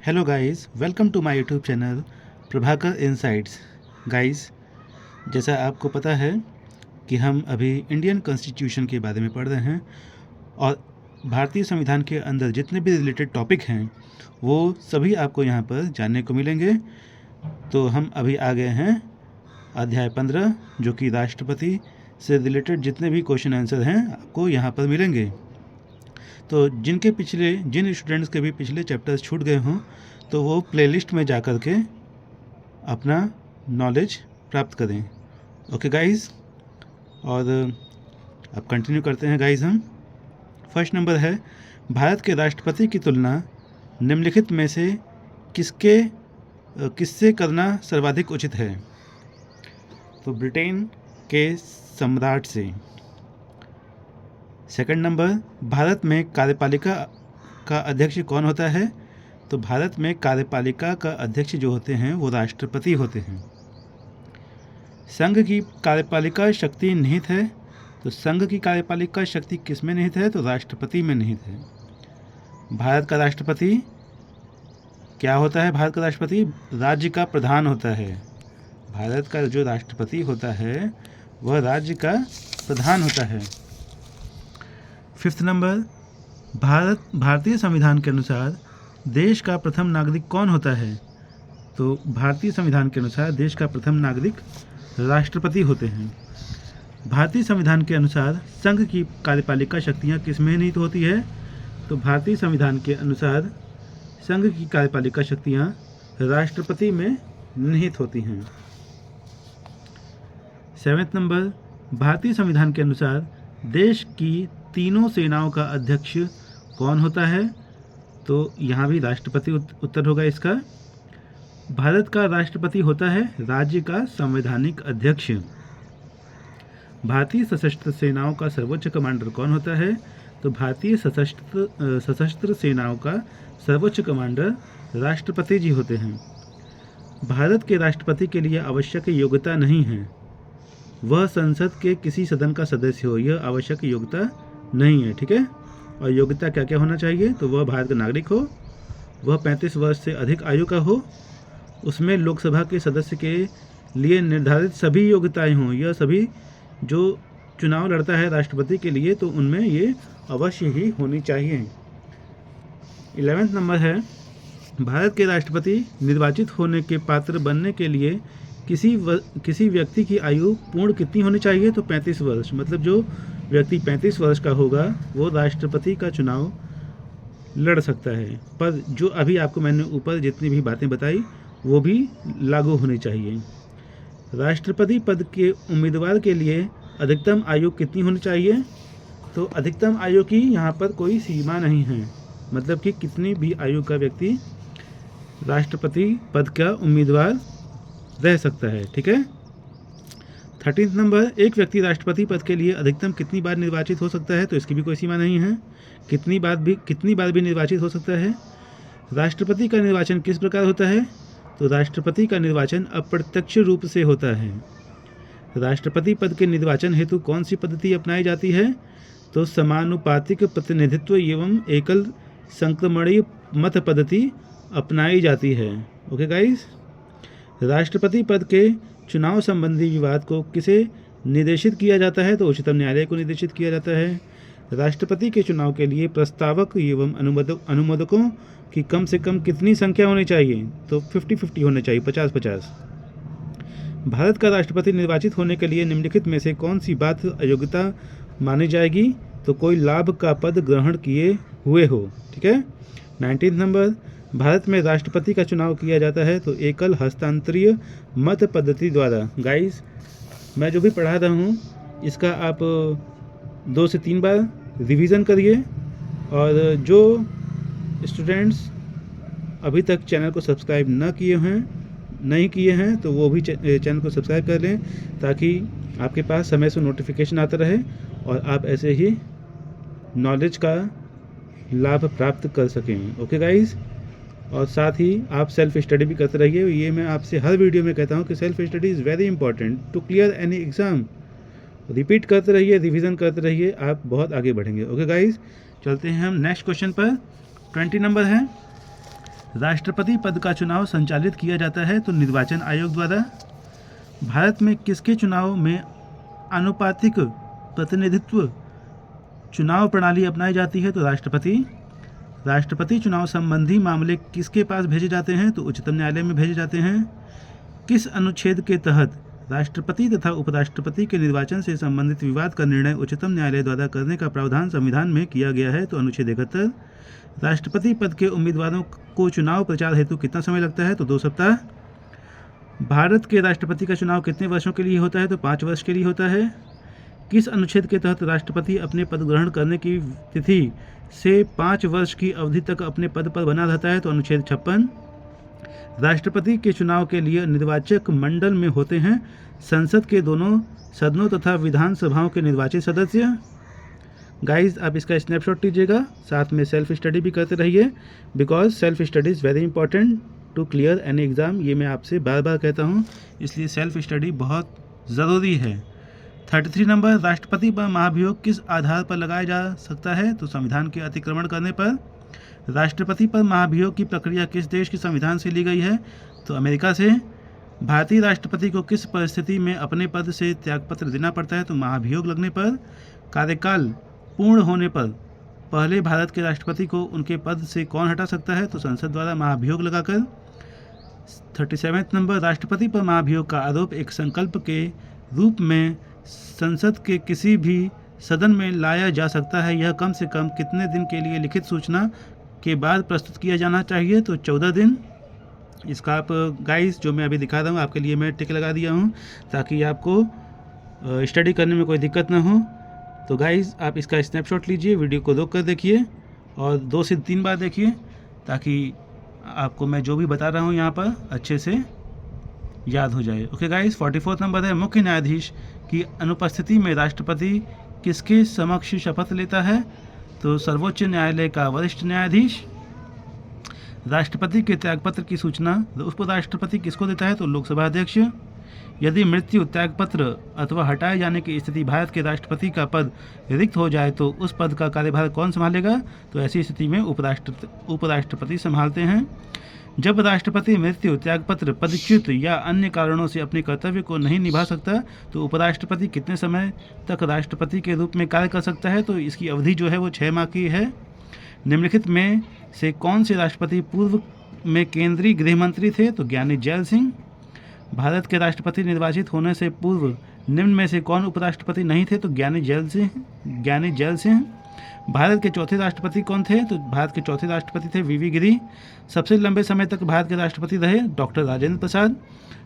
Hello guys, welcome to my YouTube channel Prabhakar Insights. Guys, जैसा आपको पता है कि हम अभी इंडियन कॉन्स्टिट्यूशन के बारे में पढ़ रहे हैं और भारतीय संविधान के अंदर जितने भी रिलेटेड टॉपिक हैं वो सभी आपको यहाँ पर जानने को मिलेंगे। तो हम अभी आ गए हैं अध्याय 15, जो कि राष्ट्रपति से रिलेटेड जितने भी क्वेश्चन आंसर हैं आपको यहाँ पर मिलेंगे। तो जिन स्टूडेंट्स के भी पिछले चैप्टर्स छूट गए हों तो वो प्लेलिस्ट में जा कर के अपना नॉलेज प्राप्त करें। ओके गाइस, और अब कंटिन्यू करते हैं गाइस। हम फर्स्ट नंबर है, भारत के राष्ट्रपति की तुलना निम्नलिखित में से किससे करना सर्वाधिक उचित है? तो ब्रिटेन के सम्राट से। सेकंड नंबर, भारत में कार्यपालिका का अध्यक्ष कौन होता है? तो भारत में कार्यपालिका का अध्यक्ष जो होते हैं वो राष्ट्रपति होते हैं। संघ की कार्यपालिका शक्ति निहित है, तो संघ की कार्यपालिका शक्ति किस में निहित है? तो राष्ट्रपति में निहित है। भारत का राष्ट्रपति क्या होता है? भारत का राष्ट्रपति राज्य का प्रधान होता है। भारत का जो राष्ट्रपति होता है वह राज्य का प्रधान होता है। फिफ्थ नंबर, भारतीय संविधान के अनुसार देश का प्रथम नागरिक कौन होता है? तो भारतीय संविधान के अनुसार देश का प्रथम नागरिक राष्ट्रपति होते हैं। भारतीय संविधान के अनुसार संघ की कार्यपालिका शक्तियाँ किस में निहित होती है? तो भारतीय संविधान के अनुसार संघ की कार्यपालिका शक्तियाँ राष्ट्रपति में निहित होती हैं। सेवेंथ नंबर, भारतीय संविधान के अनुसार देश की तीनों सेनाओं का अध्यक्ष कौन होता है? तो यहाँ भी राष्ट्रपति उत्तर होगा इसका। भारत का राष्ट्रपति होता है राज्य का संवैधानिक अध्यक्ष। भारतीय सशस्त्र सेनाओं का सर्वोच्च कमांडर कौन होता है? तो भारतीय सशस्त्र सेनाओं का सर्वोच्च कमांडर राष्ट्रपति जी होते हैं। भारत के राष्ट्रपति के लिए आवश्यक योग्यता नहीं है वह संसद के किसी सदन का सदस्य हो, यह आवश्यक योग्यता नहीं है। ठीक है, और योग्यता क्या क्या होना चाहिए? तो वह भारत का नागरिक हो, वह 35 वर्ष से अधिक आयु का हो, उसमें लोकसभा के सदस्य के लिए निर्धारित सभी योग्यताएं हों। यह सभी जो चुनाव लड़ता है राष्ट्रपति के लिए तो उनमें ये अवश्य ही होनी चाहिए। 11वां नंबर है, भारत के राष्ट्रपति निर्वाचित होने के पात्र बनने के लिए किसी व्यक्ति की आयु पूर्ण कितनी होनी चाहिए? तो 35 वर्ष। मतलब जो व्यक्ति 35 वर्ष का होगा वो राष्ट्रपति का चुनाव लड़ सकता है। पर जो अभी आपको मैंने ऊपर जितनी भी बातें बताई वो भी लागू होनी चाहिए। राष्ट्रपति पद के उम्मीदवार के लिए अधिकतम आयु कितनी होनी चाहिए? तो अधिकतम आयु की यहाँ पर कोई सीमा नहीं है, मतलब कि कितनी भी आयु का व्यक्ति राष्ट्रपति पद का उम्मीदवार रह सकता है। ठीक है। 13वां नंबर, एक व्यक्ति राष्ट्रपति पद के लिए अधिकतम कितनी बार निर्वाचित हो सकता है? तो इसकी भी कोई सीमा नहीं है, कितनी बार भी निर्वाचित हो सकता है। राष्ट्रपति का निर्वाचन किस प्रकार होता है? तो राष्ट्रपति का निर्वाचन अप्रत्यक्ष रूप से होता है। राष्ट्रपति पद के निर्वाचन हेतु कौन सी पद्धति अपनाई जाती है? तो समानुपातिक प्रतिनिधित्व एवं एकल संक्रमणीय मत पद्धति अपनाई जाती है। ओके गाइस, राष्ट्रपति पद के चुनाव संबंधी विवाद को किसे निर्देशित किया जाता है? तो उच्चतम न्यायालय को निर्देशित किया जाता है। राष्ट्रपति के चुनाव के लिए प्रस्तावक एवं अनुमोदकों की कम से कम कितनी संख्या होनी चाहिए? तो 50-50 होने चाहिए, 50-50। भारत का राष्ट्रपति निर्वाचित होने के लिए निम्नलिखित में से कौन सी बात अयोग्यता मानी जाएगी? तो कोई लाभ का पद ग्रहण किए हुए हो। ठीक है। 19वां नंबर, भारत में राष्ट्रपति का चुनाव किया जाता है तो एकल हस्तांतरीय मत पद्धति द्वारा। गाइस, मैं जो भी पढ़ा रहा हूँ इसका आप 2 से 3 बार रिवीजन करिए, और जो स्टूडेंट्स अभी तक चैनल को सब्सक्राइब नहीं किए हैं तो वो भी चैनल को सब्सक्राइब कर लें, ताकि आपके पास समय से नोटिफिकेशन आता रहे और आप ऐसे ही नॉलेज का लाभ प्राप्त कर सकें। ओके गाइस, और साथ ही आप सेल्फ स्टडी भी करते रहिए। ये मैं आपसे हर वीडियो में कहता हूँ कि self study is very important to clear any exam. Repeat करते रहिए, रिवीजन करते रहिए, आप बहुत आगे बढ़ेंगे। ओके गाइस, चलते हैं हम नेक्स्ट क्वेश्चन पर। 20 नंबर है, राष्ट्रपति पद का चुनाव संचालित किया जाता है तो निर्वाचन आयोग द्वारा। भारत में किसके चुनाव में आनुपातिक प्रतिनिधित्व चुनाव प्रणाली अपनाई जाती है तो राष्ट्रपति। राष्ट्रपति चुनाव संबंधी मामले किसके पास भेजे जाते हैं तो उच्चतम न्यायालय में भेजे जाते हैं। किस अनुच्छेद के तहत राष्ट्रपति तथा उपराष्ट्रपति के निर्वाचन से संबंधित विवाद का निर्णय उच्चतम न्यायालय द्वारा करने का प्रावधान संविधान में किया गया है तो अनुच्छेद 71। राष्ट्रपति पद के उम्मीदवारों को चुनाव प्रचार हेतु कितना समय लगता है तो 2 सप्ताह। भारत के राष्ट्रपति का चुनाव कितने वर्षों के लिए होता है तो 5 वर्ष के लिए होता है। किस अनुच्छेद के तहत राष्ट्रपति अपने पद ग्रहण करने की तिथि से 5 वर्ष की अवधि तक अपने पद पर बना रहता है तो अनुच्छेद 56। राष्ट्रपति के चुनाव के लिए निर्वाचक मंडल में होते हैं संसद के दोनों सदनों तथा विधानसभाओं के निर्वाचित सदस्य। गाइस, आप इसका स्नैपशॉट लीजिएगा, साथ में सेल्फ स्टडी भी करते रहिए, because self study is very important to clear any exam. ये मैं आपसे बार बार कहता हूँ, इसलिए सेल्फ स्टडी बहुत ज़रूरी है। 33 नंबर, राष्ट्रपति पर महाभियोग किस आधार पर लगाया जा सकता है तो संविधान के अतिक्रमण करने पर। राष्ट्रपति पर महाभियोग की प्रक्रिया किस देश के संविधान से ली गई है तो अमेरिका से। भारतीय राष्ट्रपति को किस परिस्थिति में अपने पद से त्यागपत्र देना पड़ता है तो महाभियोग लगने पर। कार्यकाल पूर्ण होने पर पहले भारत के राष्ट्रपति को उनके पद से कौन हटा सकता है तो संसद द्वारा महाभियोग लगाकर। 37 नंबर, राष्ट्रपति पर महाभियोग का आरोप एक संकल्प के रूप में संसद के किसी भी सदन में लाया जा सकता है। यह कम से कम कितने दिन के लिए लिखित सूचना के बाद प्रस्तुत किया जाना चाहिए तो 14 दिन। इसका आप गाइस जो मैं अभी दिखा रहा हूँ आपके लिए मैं टिक लगा दिया हूँ ताकि आपको स्टडी करने में कोई दिक्कत ना हो। तो गाइस, आप इसका स्नैपशॉट लीजिए, वीडियो को रोक कर देखिए और 2 से 3 बार देखिए ताकि आपको मैं जो भी बता रहा हूँ यहाँ पर अच्छे से याद हो जाए। ओके गाइस, 44 नंबर है, मुख्य न्यायाधीश की अनुपस्थिति में राष्ट्रपति किसके समक्ष शपथ लेता है तो सर्वोच्च न्यायालय का वरिष्ठ न्यायाधीश। राष्ट्रपति के त्यागपत्र की सूचना उपराष्ट्रपति किसको देता है तो लोकसभा अध्यक्ष। यदि मृत्यु, त्यागपत्र अथवा हटाए जाने की स्थिति भारत के राष्ट्रपति का पद रिक्त हो जाए तो उस पद का कार्यभार कौन संभालेगा तो ऐसी स्थिति में उपराष्ट्रपति संभालते हैं। जब राष्ट्रपति मृत्यु, त्यागपत्र, पदच्युत या अन्य कारणों से अपने कर्तव्य को नहीं निभा सकता तो उपराष्ट्रपति कितने समय तक राष्ट्रपति के रूप में कार्य कर सकता है तो इसकी अवधि जो है वो 6 माह की है। निम्नलिखित में से कौन से राष्ट्रपति पूर्व में केंद्रीय गृह मंत्री थे तो ज्ञानी जैल सिंह। भारत के राष्ट्रपति निर्वाचित होने से पूर्व निम्न में से कौन उपराष्ट्रपति नहीं थे तो ज्ञानी जैल सिंह। भारत के चौथे राष्ट्रपति कौन थे तो भारत के चौथे राष्ट्रपति थे वीवी गिरी। सबसे लंबे समय तक भारत के राष्ट्रपति रहे डॉक्टर राजेंद्र प्रसाद।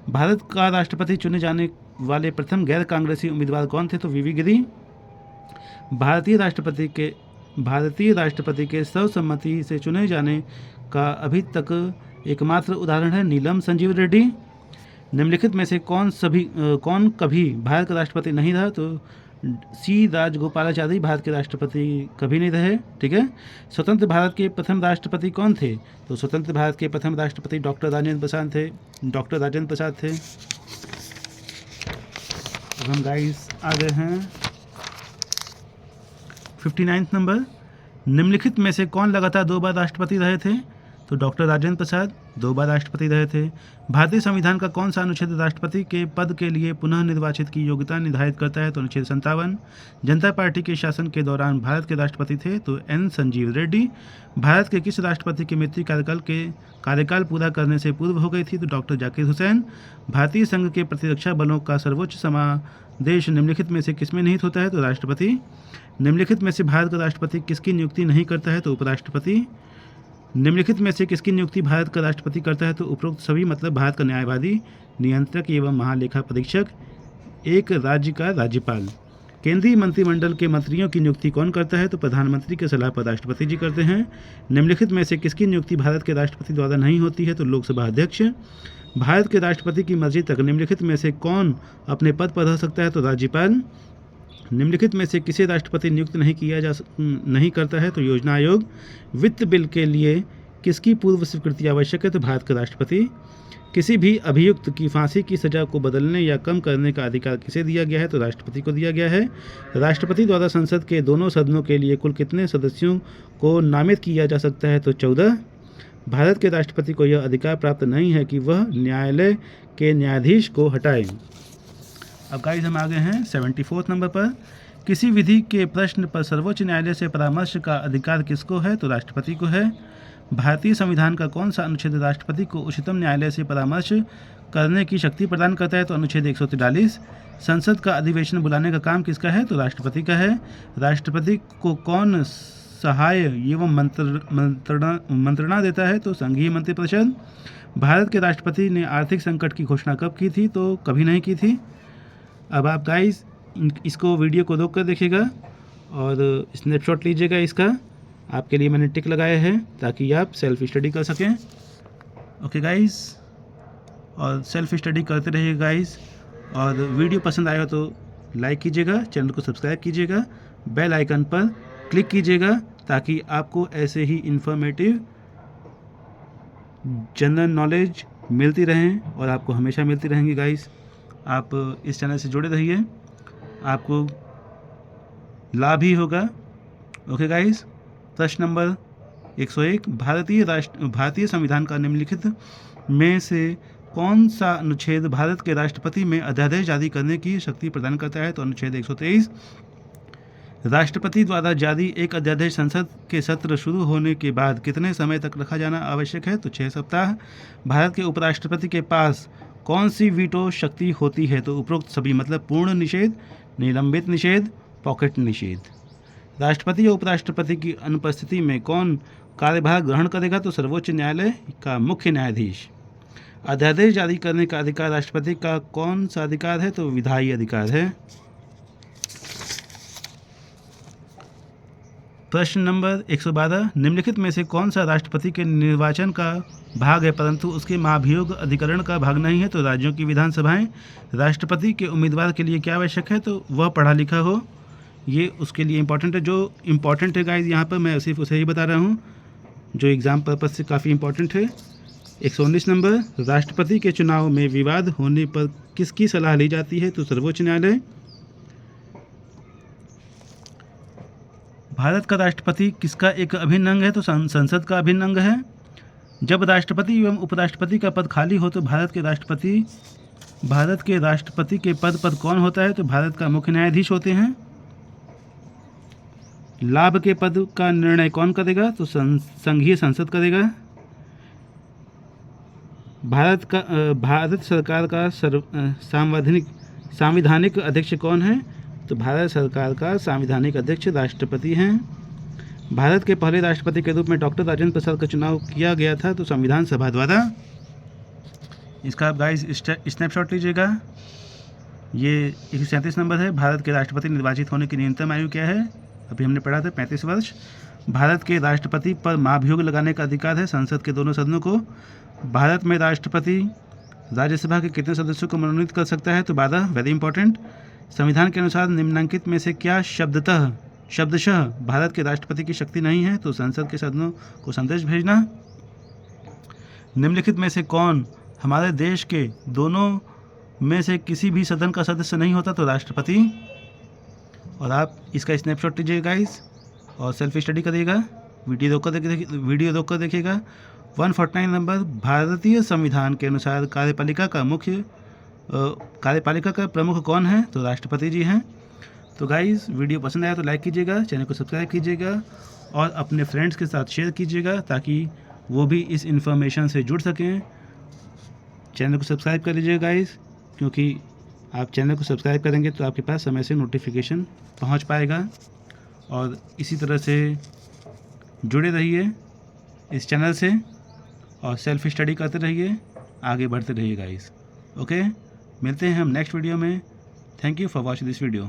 भारत का राष्ट्रपति चुने जाने वाले प्रथम गैर कांग्रेसी उम्मीदवार कौन थे तो वीवी गिरी। भारतीय राष्ट्रपति के सर्वसम्मति से चुने जाने का अभी तक एकमात्र उदाहरण है नीलम संजीव रेड्डी। निम्नलिखित में से कौन कभी भारत का राष्ट्रपति नहीं रहा तो सी राजगोपालाचारी भारत के राष्ट्रपति कभी नहीं रहे। ठीक है। स्वतंत्र भारत के प्रथम राष्ट्रपति कौन थे तो स्वतंत्र भारत के प्रथम राष्ट्रपति डॉक्टर राजेंद्र प्रसाद थे। अब हम गाइस आ गए हैं 59 नंबर, निम्नलिखित में से कौन लगातार 2 बार राष्ट्रपति रहे थे तो डॉक्टर राजेंद्र प्रसाद 2 बार राष्ट्रपति रहे थे। भारतीय संविधान का कौन सा अनुच्छेद राष्ट्रपति के पद के लिए पुनः निर्वाचित की योग्यता निर्धारित करता है तो अनुच्छेद 57। जनता पार्टी के शासन के दौरान भारत के राष्ट्रपति थे तो एन संजीव रेड्डी। भारत के किस राष्ट्रपति की मृत्यु कार्यकाल पूरा करने से पूर्व हो गई थी तो डॉक्टर जाकिर हुसैन। भारतीय संघ के प्रतिरक्षा बलों का सर्वोच्च समादेश निम्नलिखित में से किसमें निहित होता है तो राष्ट्रपति। निम्नलिखित में से भारत का राष्ट्रपति किसकी नियुक्ति नहीं करता है तो उपराष्ट्रपति। निम्नलिखित में से किसकी नियुक्ति भारत का राष्ट्रपति करता है तो उपरोक्त सभी, मतलब भारत का न्यायवादी, नियंत्रक एवं महालेखा परीक्षक, एक राज्य का राज्यपाल। केंद्रीय मंत्रिमंडल के मंत्रियों की नियुक्ति कौन करता है तो प्रधानमंत्री के सलाह पर राष्ट्रपति जी करते हैं। निम्नलिखित में से किसकी नियुक्ति भारत के राष्ट्रपति द्वारा नहीं होती है तो लोकसभा अध्यक्ष। भारत के राष्ट्रपति की मर्जी तक निम्नलिखित में से कौन अपने पद पर रह सकता है तो राज्यपाल। निम्नलिखित में से किसे राष्ट्रपति नियुक्त नहीं करता है तो योजना आयोग। वित्त बिल के लिए किसकी पूर्व स्वीकृति आवश्यक है तो भारत का राष्ट्रपति। किसी भी अभियुक्त की फांसी की सजा को बदलने या कम करने का अधिकार किसे दिया गया है तो राष्ट्रपति को दिया गया है। राष्ट्रपति द्वारा संसद के दोनों सदनों के लिए कुल कितने सदस्यों को नामित किया जा सकता है तो 14। भारत के राष्ट्रपति को यह अधिकार प्राप्त नहीं है कि वह न्यायालय के न्यायाधीश को हटाए। अब गाइस हम आगे हैं 74 नंबर पर। किसी विधि के प्रश्न पर सर्वोच्च न्यायालय से परामर्श का अधिकार किसको है? तो राष्ट्रपति को है। भारतीय संविधान का कौन सा अनुच्छेद राष्ट्रपति को उच्चतम न्यायालय से परामर्श करने की शक्ति प्रदान करता है? तो अनुच्छेद 143। संसद का अधिवेशन बुलाने का काम किसका है? तो राष्ट्रपति का है। राष्ट्रपति को कौन सहाय एवं मंत्रणा देता है? तो संघीय मंत्रिपरिषद। भारत के राष्ट्रपति ने आर्थिक संकट की घोषणा कब की थी? तो कभी नहीं की थी। अब आप गाइस इसको वीडियो को रोक कर देखिएगा और स्नैपशॉट लीजिएगा इसका। आपके लिए मैंने टिक लगाया है ताकि आप सेल्फ स्टडी कर सकें। ओके गाइस, और सेल्फ स्टडी करते रहिए गाइस। और वीडियो पसंद आया तो लाइक कीजिएगा, चैनल को सब्सक्राइब कीजिएगा, बेल आइकन पर क्लिक कीजिएगा ताकि आपको ऐसे ही इंफॉर्मेटिव जनरल नॉलेज मिलती रहें और आपको हमेशा मिलती रहेंगी गाइस। आप इस चैनल से जुड़े रहिए, आपको लाभ ही होगा। ओके गाइस, प्रश्न नंबर 101। भारतीय संविधान का निम्नलिखित में से कौन सा अनुच्छेद भारत के राष्ट्रपति में अध्यादेश जारी करने की शक्ति प्रदान करता है? तो अनुच्छेद 123। राष्ट्रपति द्वारा जारी एक अध्यादेश संसद के सत्र शुरू होने के बाद कितने समय तक रखा जाना आवश्यक है? तो 6 सप्ताह। भारत के उपराष्ट्रपति के पास कौन सी वीटो शक्ति होती है? तो उपरोक्त सभी, मतलब पूर्ण निषेध, निलंबित निषेध, पॉकेट निषेध। राष्ट्रपति या उपराष्ट्रपति की अनुपस्थिति में कौन कार्यभार ग्रहण करेगा? तो सर्वोच्च न्यायालय का मुख्य न्यायाधीश। अध्यादेश जारी करने का अधिकार राष्ट्रपति का कौन सा अधिकार है? तो विधायी अधिकार है। प्रश्न नंबर 112। निम्नलिखित में से कौन सा राष्ट्रपति के निर्वाचन का भाग है परंतु उसके महाभियोग अधिकरण का भाग नहीं है? तो राज्यों की विधानसभाएं। राष्ट्रपति के उम्मीदवार के लिए क्या आवश्यक है? तो वह पढ़ा लिखा हो, ये उसके लिए इम्पॉर्टेंट है। जो इम्पॉर्टेंट है गाइज यहाँ पर मैं सिर्फ उसे ही बता रहा हूँ जो एग्ज़ाम पर्पज़ से काफ़ी इम्पॉर्टेंट है। 119 नंबर। राष्ट्रपति के चुनाव में विवाद होने पर किसकी सलाह ली जाती है? तो सर्वोच्च न्यायालय। भारत का राष्ट्रपति किसका एक अभिन्न अंग है? तो संसद का अभिन्न अंग है। जब राष्ट्रपति एवं उपराष्ट्रपति का पद खाली हो तो भारत के राष्ट्रपति के पद पर कौन होता है? तो भारत का मुख्य न्यायाधीश होते हैं। लाभ के पद का निर्णय कौन करेगा? तो संघीय संसद करेगा। भारत सरकार का संवैधानिक अध्यक्ष कौन है? तो भारत सरकार का संवैधानिक अध्यक्ष राष्ट्रपति हैं। भारत के पहले राष्ट्रपति के रूप में डॉक्टर राजेंद्र प्रसाद का चुनाव किया गया था तो संविधान सभा द्वारा। इसका आप गाइस स्नैपशॉट लीजिएगा। ये 137 नंबर है। भारत के राष्ट्रपति निर्वाचित होने की न्यूनतम आयु क्या है? अभी हमने पढ़ा था 35 वर्ष। भारत के राष्ट्रपति पर महाभियोग लगाने का अधिकार है संसद के दोनों सदनों को। भारत में राष्ट्रपति राज्यसभा के कितने सदस्यों को मनोनीत कर सकता है? तो 12, वेरी इंपॉर्टेंट। संविधान के अनुसार निम्नलिखित में से क्या शब्दशः भारत के राष्ट्रपति की शक्ति नहीं है? तो संसद के सदनों को संदेश भेजना। निम्नलिखित में से कौन हमारे देश के दोनों में से किसी भी सदन का सदस्य नहीं होता? तो राष्ट्रपति। और आप इसका स्नैपशॉट लीजिएगा गाइस और सेल्फ स्टडी करिएगा। वीडियो रोक कर देखिएगा। 149 नंबर। भारतीय संविधान के अनुसार कार्यपालिका का प्रमुख कौन है? तो राष्ट्रपति जी हैं। तो गाइस वीडियो पसंद आया तो लाइक कीजिएगा, चैनल को सब्सक्राइब कीजिएगा और अपने फ्रेंड्स के साथ शेयर कीजिएगा ताकि वो भी इस इन्फॉर्मेशन से जुड़ सकें। चैनल को सब्सक्राइब कर लीजिएगा गाइस, क्योंकि आप चैनल को सब्सक्राइब करेंगे तो आपके पास समय से नोटिफिकेशन पहुंच पाएगा। और इसी तरह से जुड़े रहिए इस चैनल से और सेल्फ स्टडी करते रहिए, आगे बढ़ते रहिए गाइस। ओके, मिलते हैं हम नेक्स्ट वीडियो में। Thank you for watching this video.